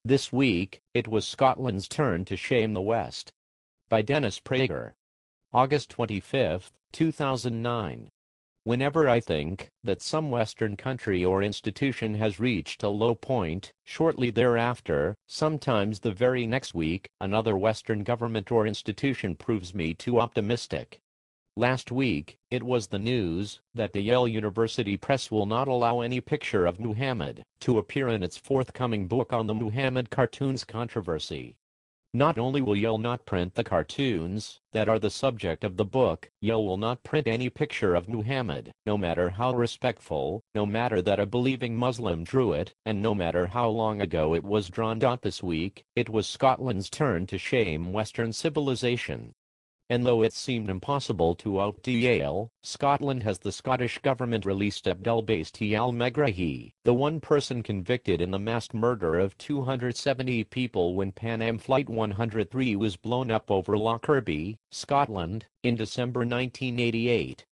This week, it was Scotland's turn to shame the West. By Dennis Prager. August 25, 2009. Whenever I think that some Western country or institution has reached a low point, shortly thereafter, sometimes the very next week, another Western government or institution proves me too optimistic. Last week, it was the news that the Yale University Press will not allow any picture of Muhammad to appear in its forthcoming book on the Muhammad cartoons controversy. Not only will Yale not print the cartoons that are the subject of the book, Yale will not print any picture of Muhammad, no matter how respectful, no matter that a believing Muslim drew it, and no matter how long ago it was drawn. This week, it was Scotland's turn to shame Western civilization. And though it seemed impossible to outdo Yale, Scotland has the Scottish government released Abdel-based al-Megrahi, the one person convicted in the mass murder of 270 people when Pan Am Flight 103 was blown up over Lockerbie, Scotland, in December 1988.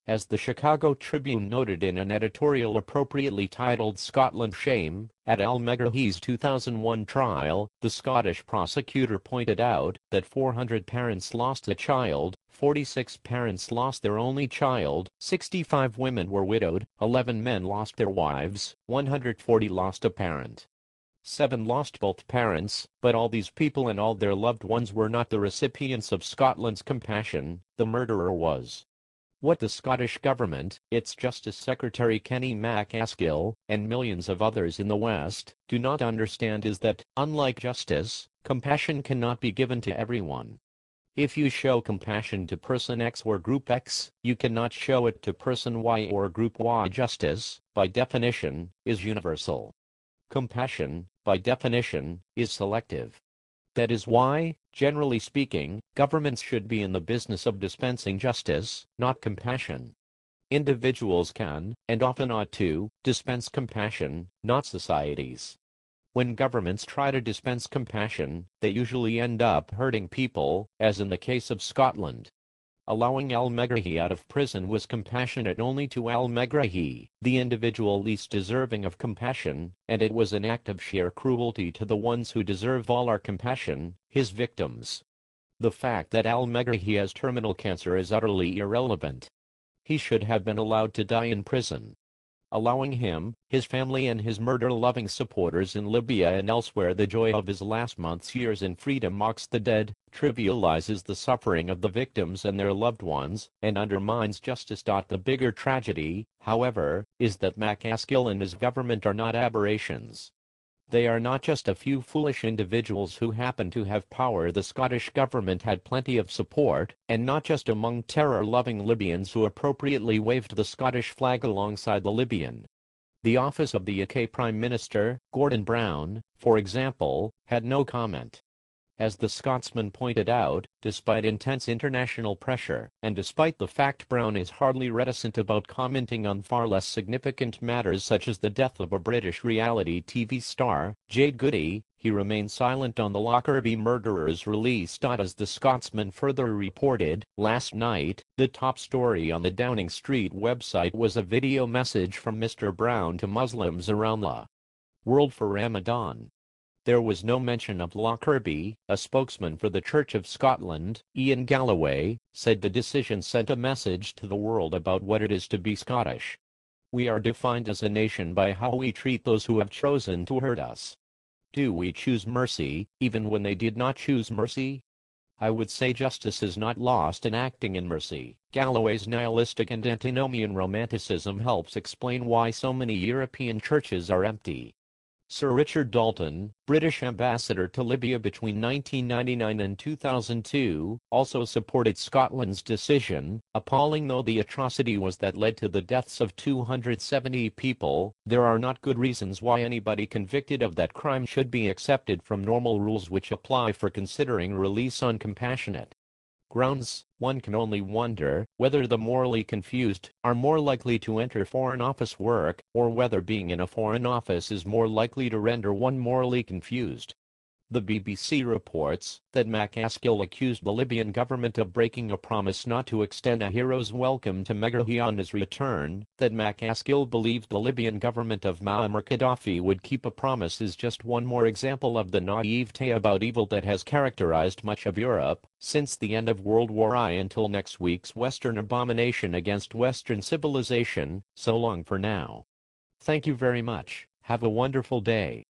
As the Chicago Tribune noted in an editorial appropriately titled Scotland Shame, at al-Megrahi's 2001 trial, the Scottish prosecutor pointed out that 400 parents lost a child, 46 parents lost their only child, 65 women were widowed, 11 men lost their wives, 140 lost a parent. 7 lost both parents, but all these people and all their loved ones were not the recipients of Scotland's compassion. The murderer was. What the Scottish government, its Justice Secretary Kenny MacAskill, and millions of others in the West, do not understand is that, unlike justice, compassion cannot be given to everyone. If you show compassion to person X or group X, you cannot show it to person Y or group Y. Justice, by definition, is universal. Compassion, by definition, is selective. That is why, generally speaking, governments should be in the business of dispensing justice, not compassion. Individuals can, and often ought to, dispense compassion, not societies. When governments try to dispense compassion, they usually end up hurting people, as in the case of Scotland. Allowing al-Megrahi out of prison was compassionate only to al-Megrahi, the individual least deserving of compassion, and it was an act of sheer cruelty to the ones who deserve all our compassion, his victims. The fact that al-Megrahi has terminal cancer is utterly irrelevant. He should have been allowed to die in prison. Allowing him, his family and his murder-loving supporters in Libya and elsewhere the joy of his last month's years in freedom mocks the dead, trivializes the suffering of the victims and their loved ones, and undermines justice. The bigger tragedy, however, is that MacAskill and his government are not aberrations. They are not just a few foolish individuals who happen to have power. The Scottish government had plenty of support, and not just among terror-loving Libyans who appropriately waved the Scottish flag alongside the Libyan. The office of the UK Prime Minister, Gordon Brown, for example, had no comment. As the Scotsman pointed out, despite intense international pressure, and despite the fact Brown is hardly reticent about commenting on far less significant matters such as the death of a British reality TV star, Jade Goody, he remained silent on the Lockerbie murderer's release. As the Scotsman further reported, last night, the top story on the Downing Street website was a video message from Mr. Brown to Muslims around the world for Ramadan. There was no mention of Lockerbie. A spokesman for the Church of Scotland, Ian Galloway, said the decision sent a message to the world about what it is to be Scottish. We are defined as a nation by how we treat those who have chosen to hurt us. Do we choose mercy, even when they did not choose mercy? I would say justice is not lost in acting in mercy. Galloway's nihilistic and antinomian romanticism helps explain why so many European churches are empty. Sir Richard Dalton, British ambassador to Libya between 1999 and 2002, also supported Scotland's decision. Appalling though the atrocity was that led to the deaths of 270 people, there are not good reasons why anybody convicted of that crime should be accepted from normal rules which apply for considering release on compassionate grounds. One can only wonder whether the morally confused are more likely to enter Foreign Office work, or whether being in a Foreign Office is more likely to render one morally confused. The BBC reports that McCaskill accused the Libyan government of breaking a promise not to extend a hero's welcome to Megrahi on his return. That McCaskill believed the Libyan government of Muammar Gaddafi would keep a promise is just one more example of the naivete about evil that has characterized much of Europe since the end of World War I until next week's Western abomination against Western civilization. So long for now. Thank you very much. Have a wonderful day.